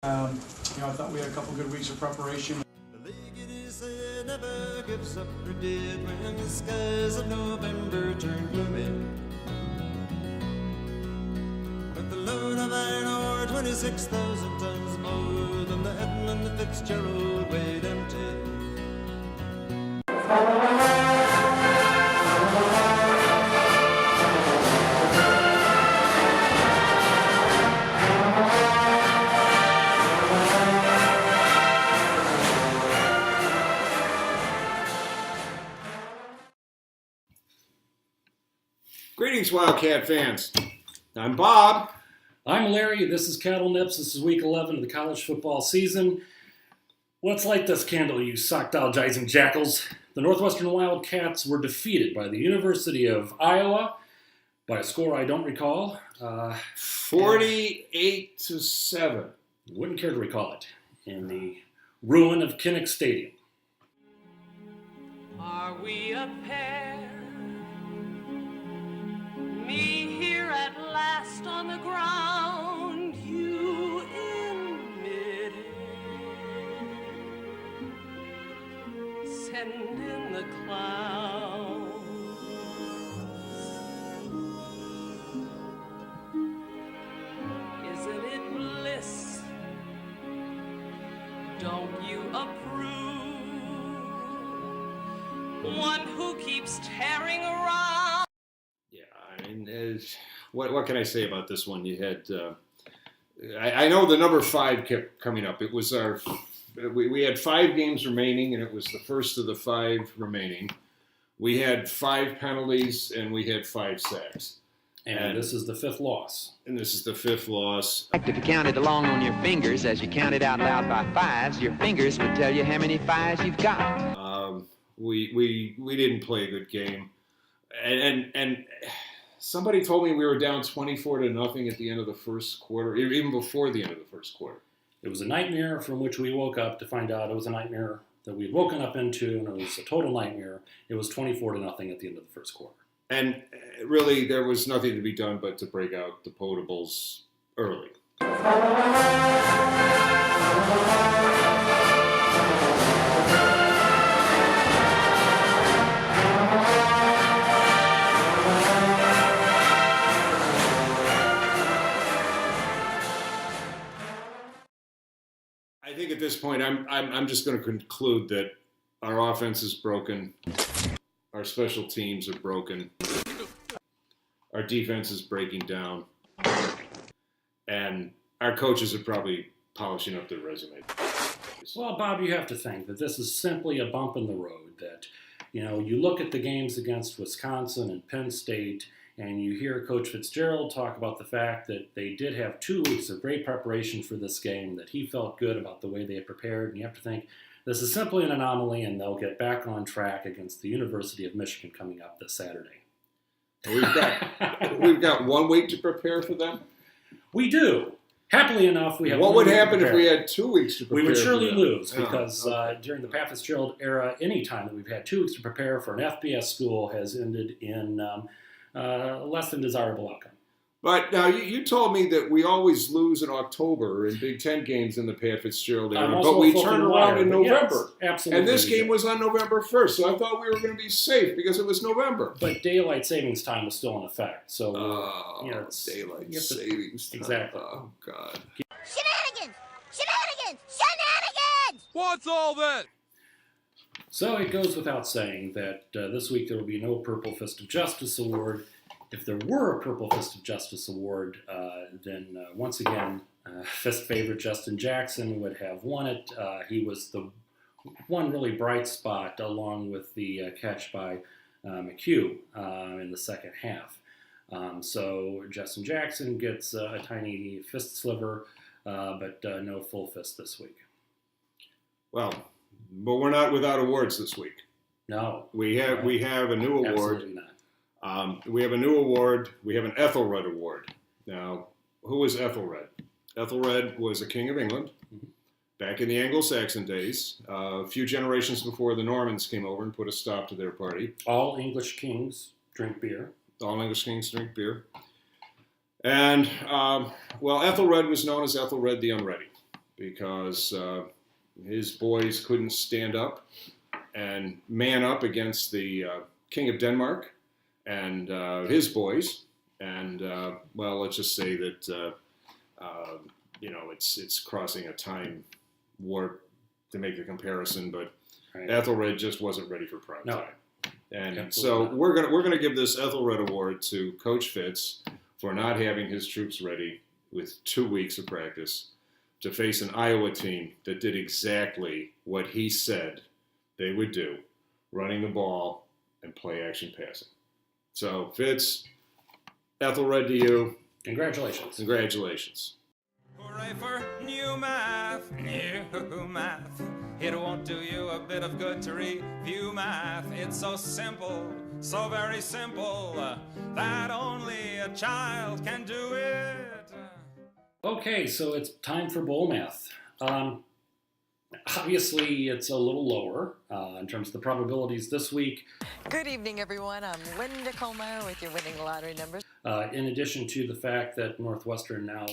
I thought we had a couple good weeks of preparation. The Legacy never gives up or did when the skies of November turn gloomy. But the load of iron ore, 26,000 tons more than the Edmund Fitzgerald weighed empty. Greetings, Wildcat fans. I'm Bob. I'm Larry. This is Cattle Nips. This is week 11 of the college football season. Let's light this candle, you sockdologizing jackals. The Northwestern Wildcats were defeated by the University of Iowa by a score I don't recall. 48-7. Wouldn't care to recall it. In the ruin of Kinnick Stadium. Are we a pair? Me here at last on the ground, you in midair. Send in the clouds. Isn't it bliss? Don't you approve? One who keeps tearing around. Yeah, I mean, what can I say about this one? You had, I know the number 5 kept coming up. It was we had 5 games remaining, and it was the first of the 5 remaining. We had 5 penalties, and we had 5 sacks. And this is the 5th loss. And this is the 5th loss. If you counted along on your fingers as you counted out loud by 5s, your fingers would tell you how many 5s you've got. We didn't play a good game, and somebody told me we were down 24-0 at the end of the first quarter, even before the end of the first quarter. It was a nightmare from which we woke up to find out it was a nightmare that we'd woken up into, and it was a total nightmare. It was 24-0 at the end of the first quarter. And really, there was nothing to be done but to break out the potables early. I think at this point, I'm just going to conclude that our offense is broken, our special teams are broken, our defense is breaking down, and our coaches are probably polishing up their resume. Well, Bob, you have to think that this is simply a bump in the road. That, you look at the games against Wisconsin and Penn State, and you hear Coach Fitzgerald talk about the fact that they did have 2 weeks of great preparation for this game, that he felt good about the way they had prepared. And you have to think, this is simply an anomaly, and they'll get back on track against the University of Michigan coming up this Saturday. We've got 1 week to prepare for them? We do. Happily enough, we have. What would happen if we had 2 weeks to prepare? We would surely for them? lose because during the Pat Fitzgerald era, any time that we've had 2 weeks to prepare for an FBS school has ended in less than desirable outcome. But now you told me that we always lose in October in Big Ten games in the Pat Fitzgerald era, but we turn around in November. Yes, absolutely. And this game was on November 1st, so I thought we were going to be safe because it was November. But daylight savings time was still in effect, so daylight savings time. Exactly. Oh God. Shenanigans! Shenanigans! Shenanigans! What's all that? So it goes without saying that this week there will be no Purple Fist of Justice Award. If there were a Purple Fist of Justice Award, then once again, Fist favorite Justin Jackson would have won it. He was the one really bright spot along with the catch by McHugh in the second half. So Justin Jackson gets a tiny fist sliver, but no full fist this week. Well, but we're not without awards this week. No. We have a new award. Absolutely not. We have a new award. We have an Ethelred Award. Now, who was Ethelred? Ethelred was a king of England back in the Anglo-Saxon days, a few generations before the Normans came over and put a stop to their party. All English kings drink beer. All English kings drink beer. And, Ethelred was known as Ethelred the Unready. because his boys couldn't stand up and man up against the King of Denmark and his boys. And, well, let's just say that, it's crossing a time warp to make the comparison, but Right. Ethelred just wasn't ready for prime No. time. And Absolutely so not. we're gonna give this Ethelred Award to Coach Fitz for not having his troops ready with 2 weeks of practice to face an Iowa team that did exactly what he said they would do, running the ball and play action passing. So Fitz, Ethelred to you, Congratulations. congratulations. Hooray for new math, new math. It won't do you a bit of good to review math. It's so simple, so very simple, that only a child can do it. Okay, so it's time for bowl math. Obviously, it's a little lower in terms of the probabilities this week. Good evening, everyone. I'm Linda Como with your winning lottery numbers. In addition to the fact that Northwestern now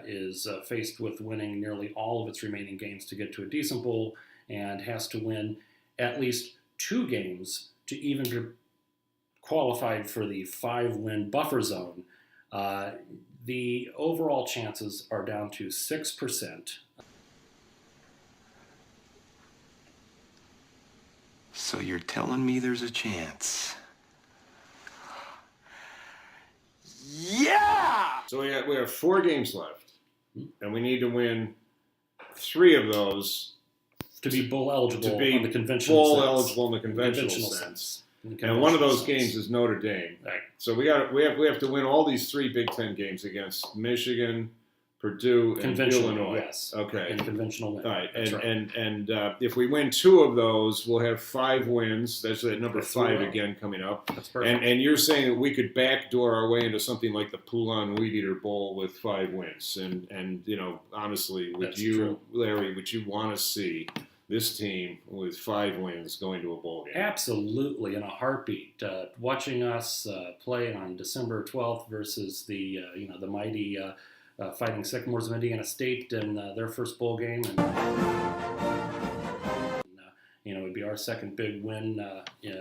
is faced with winning nearly all of its remaining games to get to a decent bowl and has to win at least 2 games to even be qualified for the 5-win buffer zone. The overall chances are down to 6%. So you're telling me there's a chance? Yeah! So we have 4 games left, and we need to win 3 of those To be bowl eligible to be on the conventional bowl sense. eligible in the conventional sense. In the And one of conventional those sense. games is Notre Dame. Right. So we have to win all these 3 Big Ten games against Michigan, Purdue, and Conventional, Illinois. yes. Okay. In conventional win. All right. That's right. And if we win 2 of those, we'll have 5 wins. That's at number That's 5 right. again coming up. That's perfect. And you're saying that we could backdoor our way into something like the Poulon Weed Eater Bowl with 5 wins. And honestly, would That's you, true. Larry, would you want to see this team with 5 wins going to a bowl game? Absolutely, in a heartbeat. Watching us play on December 12th versus the mighty Fighting Sycamores of Indiana State in their first bowl game, and it'd be our second big win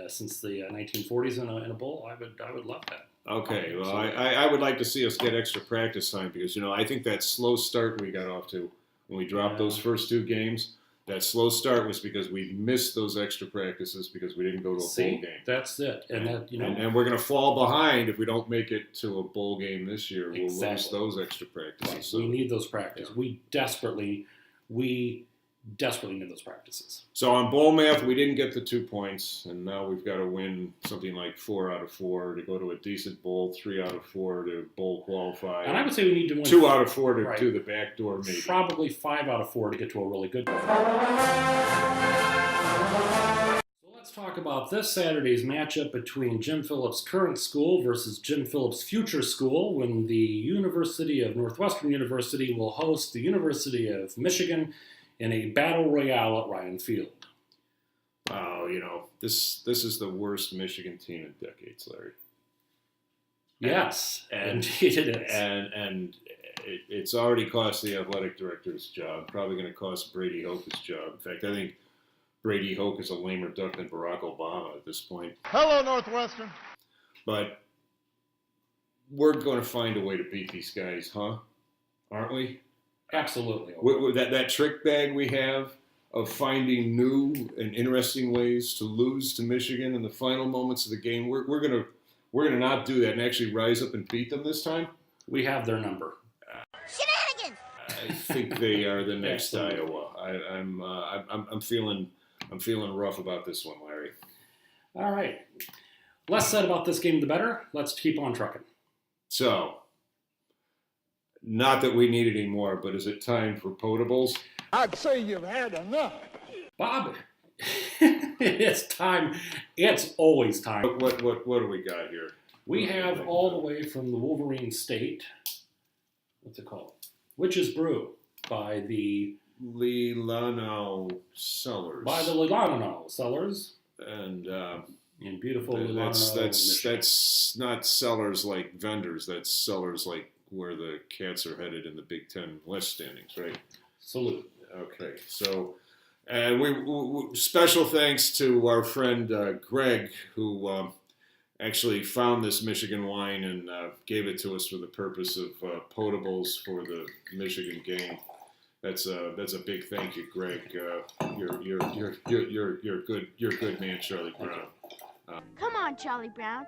since the 1940s in a bowl. I would love that. Okay, well, I would like to see us get extra practice time because, I think that slow start we got off to when we dropped those first 2 games, that slow start was because we missed those extra practices because we didn't go to a bowl game. That's it. And And we're going to fall behind if we don't make it to a bowl game this year. We'll lose Exactly. those extra practices. right, So, we need those practices. We desperately need those practices. so on bowl math, we didn't get the 2 points, and now we've got to win something like 4 out of 4 to go to a decent bowl, 3 out of 4 to bowl qualify, And I would say we need to win 2 out of 4 to Right. do the back door maybe. probably 5 out of 4 to get to a really good bowl. So let's talk about this Saturday's matchup between Jim Phillips' current school versus Jim Phillips' future school, when the University of Northwestern University will host the University of Michigan in a battle royale at Ryan Field. Oh, this is the worst Michigan team in decades, Larry. Yes, And- indeed it is. And it's already cost the athletic director's job. Probably going to cost Brady Hoke his job. In fact, I think Brady Hoke is a lamer duck than Barack Obama at this point. Hello, Northwestern. But we're going to find a way to beat these guys, huh? Aren't we? Absolutely. That trick bag we have of finding new and interesting ways to lose to Michigan in the final moments of the game. We're gonna not do that and actually rise up and beat them this time. We have their number. Shenanigans! I think they are the next Absolutely. Iowa. I'm feeling rough about this one, Larry. All right. Less said about this game, the better. Let's keep on trucking. So, not that we need any more, but is it time for potables? I'd say you've had enough. Bob, it's time. It's always time. What do we got here? We have all the way from the Wolverine State. What's it called? Witch's Brew by the Lilano Cellars. Lilano Cellars And in beautiful Lilano, that's Michigan. not sellers like vendors. That's sellers like where the Cats are headed in the Big Ten West standings, right? Salute. Okay, so we special thanks to our friend Greg, who actually found this Michigan wine and gave it to us for the purpose of potables for the Michigan game. That's a big thank you, Greg. You're good. You're a good man, Charlie Brown. Come on, Charlie Brown.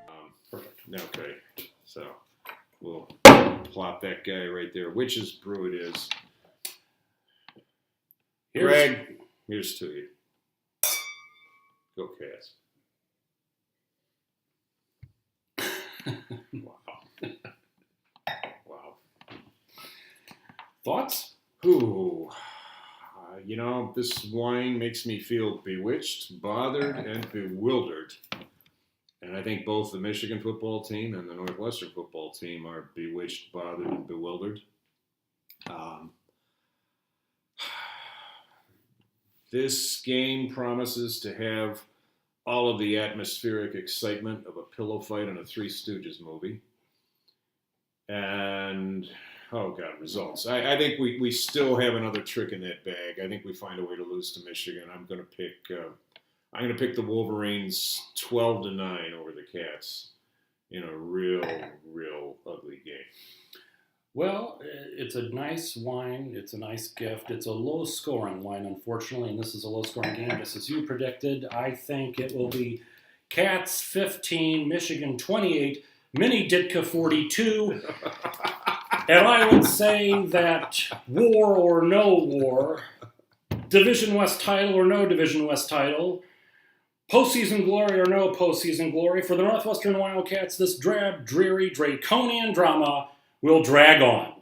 Okay, so we'll plop that guy right there. Which's brew it is. Greg, here's to you. Go Cats. Wow. Thoughts? Ooh. This wine makes me feel bewitched, bothered, and bewildered. And I think both the Michigan football team and the Northwestern football team are bewitched, bothered, and bewildered. This game promises to have all of the atmospheric excitement of a pillow fight in a Three Stooges movie. And, oh God, results. I think we still have another trick in that bag. I think we find a way to lose to Michigan. I'm going to pick the Wolverines 12-9 over the Cats in a real ugly game. Well, it's a nice wine. It's a nice gift. It's a low-scoring wine, unfortunately, and this is a low-scoring game, just as you predicted. I think it will be Cats 15, Michigan 28, Mini Ditka 42. And I would say that war or no war, Division West title or no Division West title, postseason glory or no postseason glory, for the Northwestern Wildcats, this drab, dreary, draconian drama will drag on.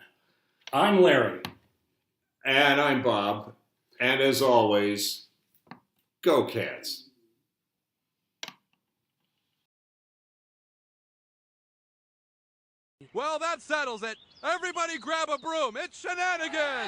I'm Larry. And I'm Bob. And as always, go Cats. Well, that settles it. Everybody grab a broom. It's shenanigans!